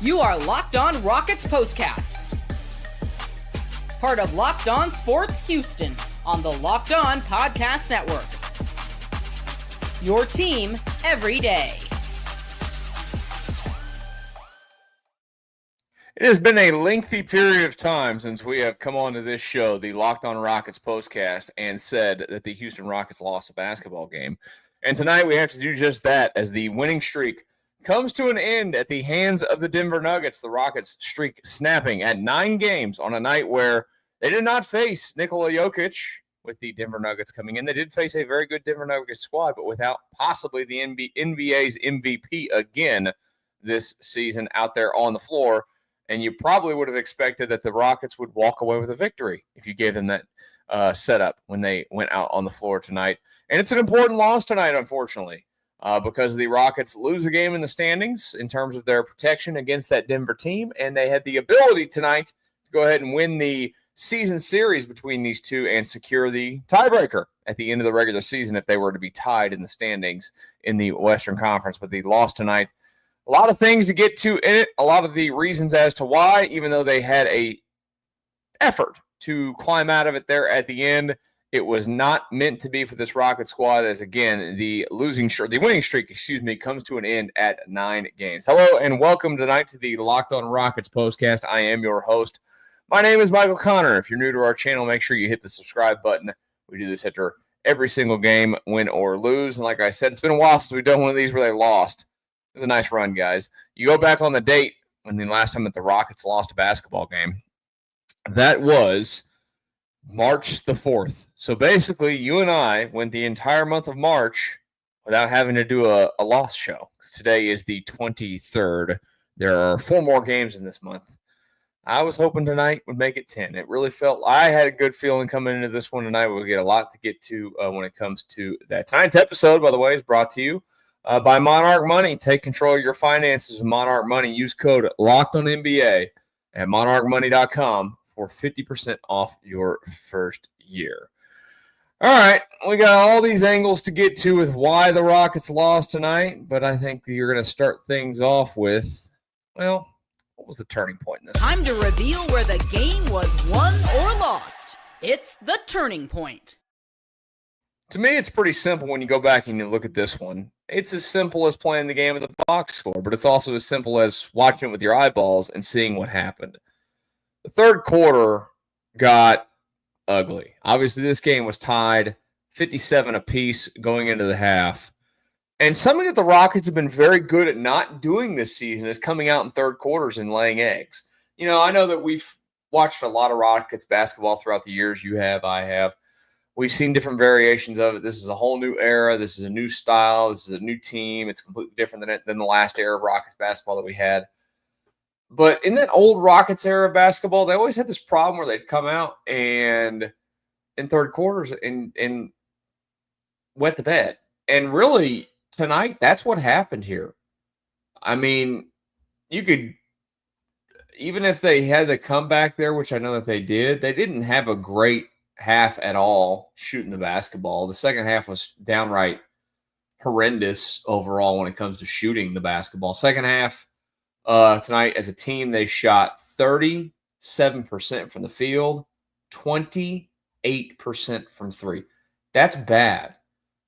You are Locked On Rockets Postcast, part of Locked On Sports Houston on the Locked On Podcast Network. Your team every day. It has been a lengthy period of time since we have come onto this show, the Locked On Rockets Postcast, and said that the Houston Rockets lost a basketball game. And tonight we have to do just that as the winning streak comes to an end at the hands of the Denver Nuggets. The Rockets streak snapping at 9 games on a night where they did not face Nikola Jokic with the Denver Nuggets coming in. They did face a very good Denver Nuggets squad, but without possibly the NBA's MVP again this season out there on the floor. And you probably would have expected that the Rockets would walk away with a victory if you gave them that setup when they went out on the floor tonight. And it's an important loss tonight, unfortunately. Because the Rockets lose a game in the standings in terms of their protection against that Denver team, and they had the ability tonight to go ahead and win the season series between these two and secure the tiebreaker at the end of the regular season if they were to be tied in the standings in the Western Conference. But the loss tonight, a lot of things to get to in it, a lot of the reasons as to why, even though they had a effort to climb out of it there at the end, it was not meant to be for this Rocket squad as, again, the winning streak, comes to an end at 9 games. Hello and welcome tonight to the Locked On Rockets Postcast. I am your host. My name is Michael Connor. If you're new to our channel, make sure you hit the subscribe button. We do this after every single game, win or lose. And like I said, it's been a while since we've done one of these where they lost. It was a nice run, guys. You go back on the date when the last time that the Rockets lost a basketball game. That was March the 4th. So basically, you and I went the entire month of March without having to do a loss show. Today is the 23rd. There are 4 more games in this month. I was hoping tonight would make it 10. It really felt, I had a good feeling coming into this one tonight. We'll get a lot to get to when it comes to that. Tonight's episode, by the way, is brought to you by Monarch Money. Take control of your finances with Monarch Money. Use code LOCKEDONNBA at monarchmoney.com. for 50% off your first year. All right, we got all these angles to get to with why the Rockets lost tonight, but I think you're going to start things off with, well, what was the turning point in this? Time to reveal where the game was won or lost. It's the turning point. To me, it's pretty simple when you go back and you look at this one. It's as simple as playing the game of the box score, but it's also as simple as watching it with your eyeballs and seeing what happened. The third quarter got ugly. Obviously, this game was tied 57 apiece going into the half. And something that the Rockets have been very good at not doing this season is coming out in third quarters and laying eggs. You know, I know that we've watched a lot of Rockets basketball throughout the years. You have, I have. We've seen different variations of it. This is a whole new era. This is a new style. This is a new team. It's completely different than the last era of Rockets basketball that we had. But in that old Rockets era of basketball, they always had this problem where they'd come out and in third quarters and wet the bed. And really, tonight, that's what happened here. I mean, you could, even if they had the comeback there, which I know that they didn't have a great half at all shooting the basketball. The second half was downright horrendous overall when it comes to shooting the basketball. Second half, tonight, as a team, they shot 37% from the field, 28% from three. That's bad.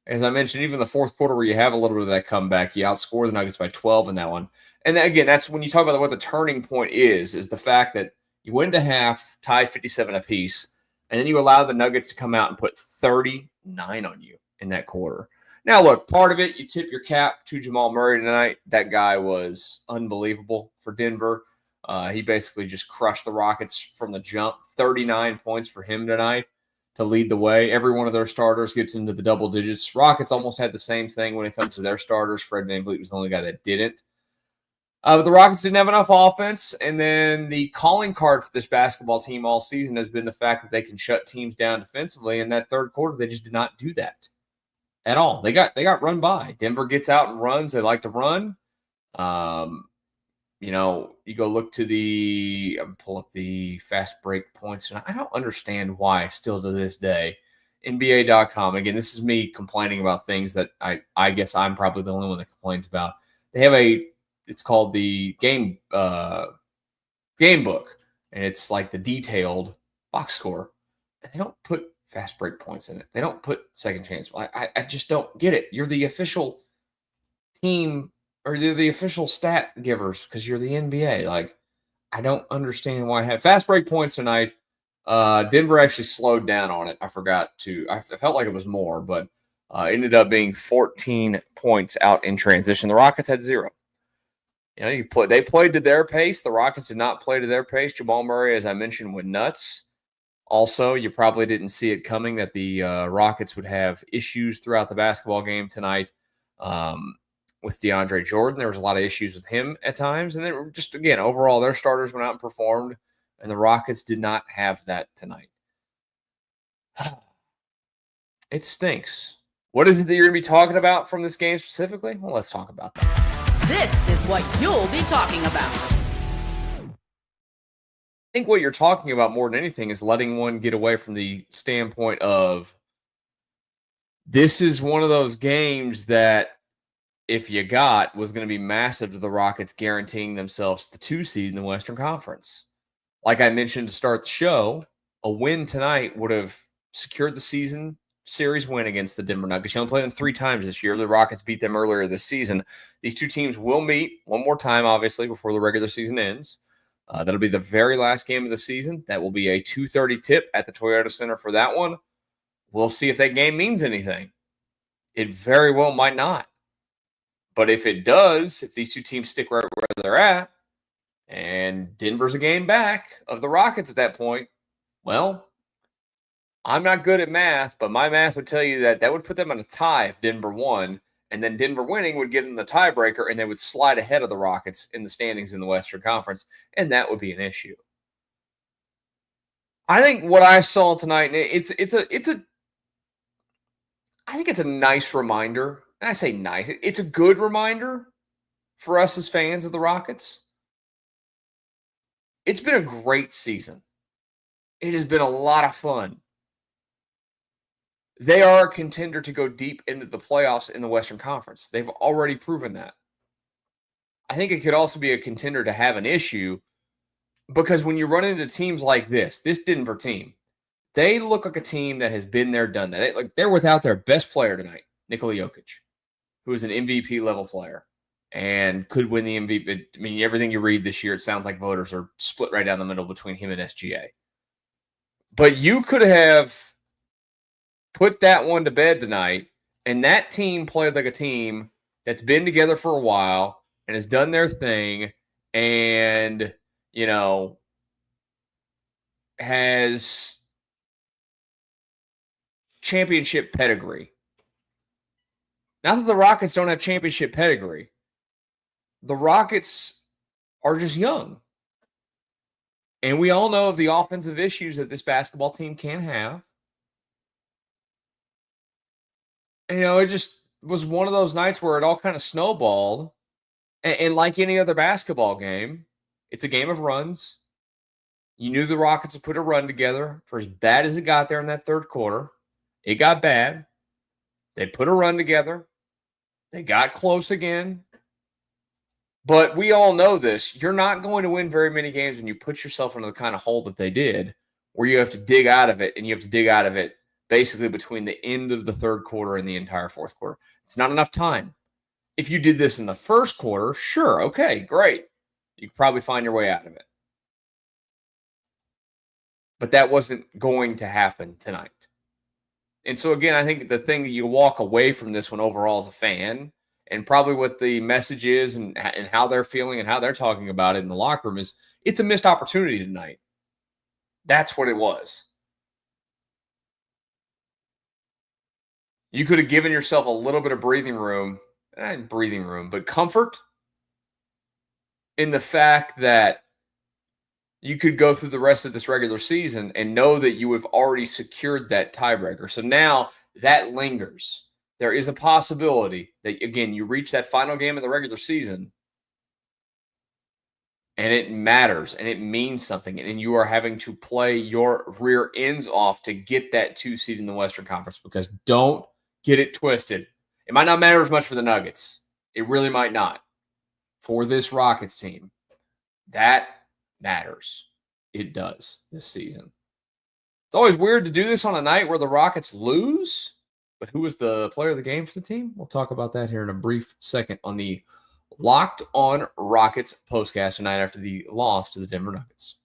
As I mentioned, even the fourth quarter where you have a little bit of that comeback, you outscore the Nuggets by 12 in that one. And again, that's when you talk about what the turning point is the fact that you went to half, tied 57 apiece, and then you allow the Nuggets to come out and put 39 on you in that quarter. Now, look, part of it, you tip your cap to Jamal Murray tonight. That guy was unbelievable for Denver. He basically just crushed the Rockets from the jump. 39 points for him tonight to lead the way. Every one of their starters gets into the double digits. Rockets almost had the same thing when it comes to their starters. Fred VanVleet was the only guy that didn't. But the Rockets didn't have enough offense. And then the calling card for this basketball team all season has been the fact that they can shut teams down defensively. In that third quarter, they just did not do that at all. They got run by. Denver gets out and runs. They like to run. You know, you go look to pull up the fast break points. And I don't understand why still to this day. NBA.com. Again, this is me complaining about things that I guess I'm probably the only one that complains about. They have a it's called the game book, and it's like the detailed box score. And they don't put fast break points in it. They don't put second chance. I just don't get it. You're the official team, or you're the official stat givers because you're the NBA. Like, I don't understand why I have fast break points tonight. Denver actually slowed down on it. I forgot to. I felt like it was more, but ended up being 14 points out in transition. The Rockets had 0. They played to their pace. The Rockets did not play to their pace. Jamal Murray, as I mentioned, went nuts. Also, you probably didn't see it coming that the Rockets would have issues throughout the basketball game tonight with DeAndre Jordan. There was a lot of issues with him at times. And then just, again, overall, their starters went out and performed, and the Rockets did not have that tonight. It stinks. What is it that you're going to be talking about from this game specifically? Well, let's talk about that. This is what you'll be talking about. I think what you're talking about more than anything is letting one get away from the standpoint of this is one of those games that if you got was going to be massive to the Rockets, guaranteeing themselves the 2 seed in the Western Conference. Like I mentioned to start the show, a win tonight would have secured the season series win against the Denver Nuggets. You only played them 3 times this year. The Rockets beat them earlier this season. These two teams will meet one more time, obviously, before the regular season ends. That'll be the very last game of the season. That will be a 2:30 tip at the Toyota Center for that one. We'll see if that game means anything. It very well might not. But if it does, if these two teams stick right where they're at, and Denver's a game back of the Rockets at that point, well, I'm not good at math, but my math would tell you that would put them in a tie if Denver won, and then Denver winning would give them the tiebreaker, and they would slide ahead of the Rockets in the standings in the Western Conference, and that would be an issue. I think what I saw tonight, I think it's a nice reminder, and I say nice, it's a good reminder for us as fans of the Rockets. It's been a great season. It has been a lot of fun. They are a contender to go deep into the playoffs in the Western Conference. They've already proven that. I think it could also be a contender to have an issue because when you run into teams like this Denver team, they look like a team that has been there, done that. They're without their best player tonight, Nikola Jokic, who is an MVP level player and could win the MVP. I mean, everything you read this year, it sounds like voters are split right down the middle between him and SGA. But you could have put that one to bed tonight, and that team played like a team that's been together for a while and has done their thing and, has championship pedigree. Not that the Rockets don't have championship pedigree. The Rockets are just young. And we all know of the offensive issues that this basketball team can have. And, it just was one of those nights where it all kind of snowballed. And like any other basketball game, it's a game of runs. You knew the Rockets would put a run together for as bad as it got there in that third quarter. It got bad. They put a run together. They got close again. But we all know this. You're not going to win very many games when you put yourself into the kind of hole that they did, where you have to dig out of it, and you have to dig out of it basically between the end of the third quarter and the entire fourth quarter. It's not enough time. If you did this in the first quarter, sure, okay, great. You could probably find your way out of it. But that wasn't going to happen tonight. And so, again, I think the thing that you walk away from this one overall as a fan, and probably what the message is and how they're feeling and how they're talking about it in the locker room is it's a missed opportunity tonight. That's what it was. You could have given yourself a little bit of breathing room, but comfort in the fact that you could go through the rest of this regular season and know that you have already secured that tiebreaker. So now that lingers. There is a possibility that, again, you reach that final game of the regular season and it matters and it means something. And you are having to play your rear ends off to get that 2 seed in the Western Conference, because don't get it twisted. It might not matter as much for the Nuggets. It really might not. for this Rockets team. That matters. It does this season. It's always weird to do this on a night where the Rockets lose, but who was the player of the game for the team? We'll talk about that here in a brief second on the Locked On Rockets Postcast tonight after the loss to the Denver Nuggets.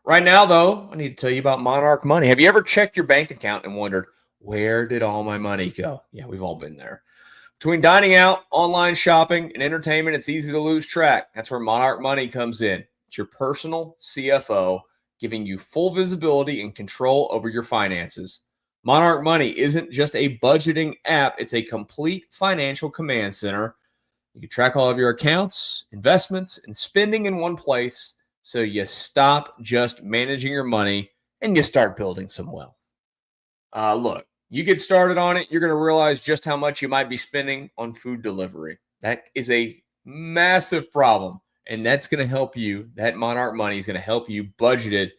Right now, though, I need to tell you about Monarch Money. Have you ever checked your bank account and wondered, where did all my money go? Yeah, we've all been there. Between dining out, online shopping, and entertainment, it's easy to lose track. That's where Monarch Money comes in. It's your personal CFO, giving you full visibility and control over your finances. Monarch Money isn't just a budgeting app. It's a complete financial command center. You can track all of your accounts, investments, and spending in one place, so you stop just managing your money and you start building some wealth. Look, you get started on it, you're going to realize just how much you might be spending on food delivery. That is a massive problem, and that's going to help you. That Monarch Money is going to help you budget it,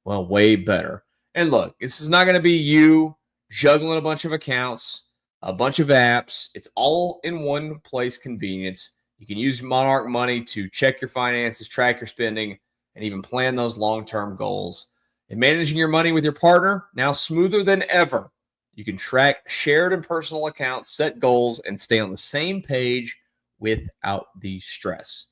well, way better. And look, this is not going to be you juggling a bunch of accounts, a bunch of apps. It's all in one place convenience. You can use Monarch Money to check your finances, track your spending, and even plan those long-term goals. And managing your money with your partner, now smoother than ever. You can track shared and personal accounts, set goals, and stay on the same page without the stress.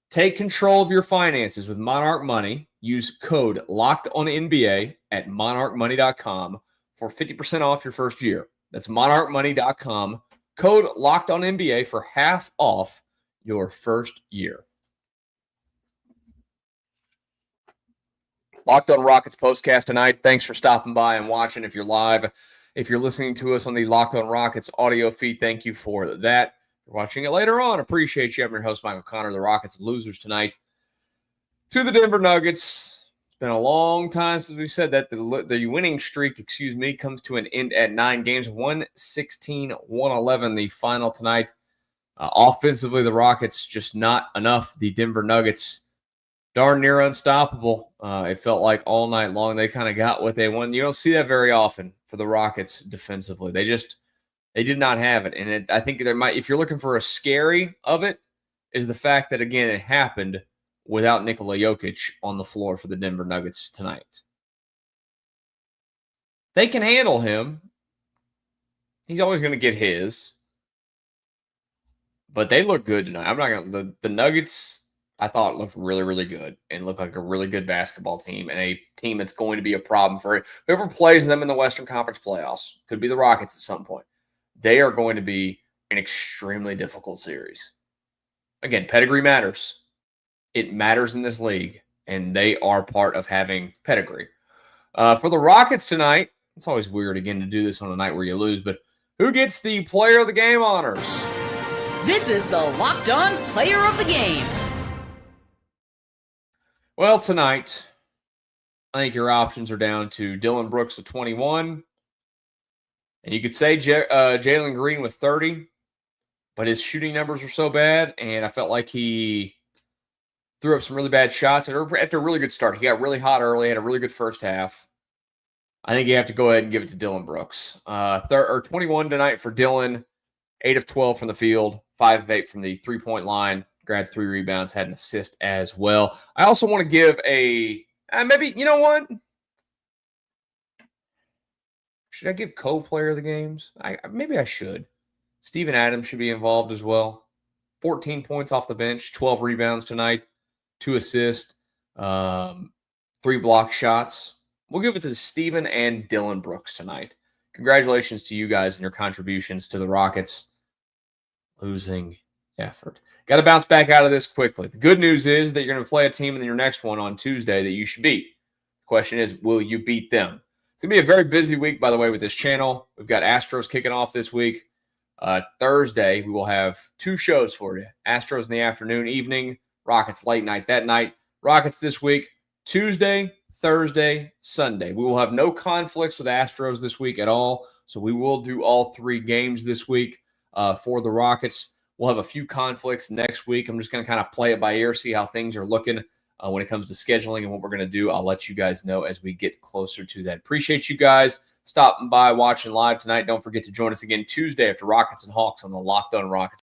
Take control of your finances with Monarch Money. Use code LOCKEDONNBA at monarchmoney.com for 50% off your first year. That's monarchmoney.com. Code LOCKEDONNBA for half off your first year. Locked On Rockets Postcast tonight. Thanks for stopping by and watching. If you're live, if you're listening to us on the Locked On Rockets audio feed, thank you for that. If you're watching it later on, appreciate you. I'm your host, Michael Connor. The Rockets losers tonight to the Denver Nuggets. It's been a long time since we said that. The winning streak, comes to an end at 9 games. 116-111, the final tonight. Offensively, the Rockets just not enough. The Denver Nuggets darn near unstoppable. It felt like all night long they kind of got what they wanted. You don't see that very often for the Rockets defensively. They did not have it. And I think there might, if you're looking for a scary of it, is the fact that, again, it happened without Nikola Jokic on the floor for the Denver Nuggets tonight. They can handle him. He's always going to get his. But they look good tonight. I'm not going to, the Nuggets, I thought looked really, really good and looked like a really good basketball team and a team that's going to be a problem for whoever plays them in the Western Conference playoffs. Could be the Rockets at some point. They are going to be an extremely difficult series. Again, pedigree matters. It matters in this league, and they are part of having pedigree. For the Rockets tonight, it's always weird, again, to do this on a night where you lose, but who gets the player of the game honors? This is the Locked On Player of the Game. Well, tonight, I think your options are down to Dillon Brooks with 21. And you could say Jalen Green with 30. But his shooting numbers were so bad, and I felt like he threw up some really bad shots after a really good start. He got really hot early, had a really good first half. I think you have to go ahead and give it to Dillon Brooks. 21 tonight for Dillon, 8 of 12 from the field, 5 of 8 from the three-point line. Grabbed 3 rebounds, had an assist as well. I also want to give maybe, you know what? Should I give co-player of the games? Maybe I should. Steven Adams should be involved as well. 14 points off the bench, 12 rebounds tonight, 2 assists, 3 block shots. We'll give it to Steven and Dillon Brooks tonight. Congratulations to you guys and your contributions to the Rockets' losing effort. Got to bounce back out of this quickly. The good news is that you're going to play a team in your next one on Tuesday that you should beat. The question is, will you beat them? It's going to be a very busy week, by the way, with this channel. We've got Astros kicking off this week. Thursday, we will have 2 shows for you. Astros in the afternoon, evening. Rockets late night that night. Rockets this week, Tuesday, Thursday, Sunday. We will have no conflicts with Astros this week at all, so we will do all 3 games this week for the Rockets. We'll have a few conflicts next week. I'm just going to kind of play it by ear, see how things are looking when it comes to scheduling and what we're going to do. I'll let you guys know as we get closer to that. Appreciate you guys stopping by, watching live tonight. Don't forget to join us again Tuesday after Rockets and Hawks on the Locked On Rockets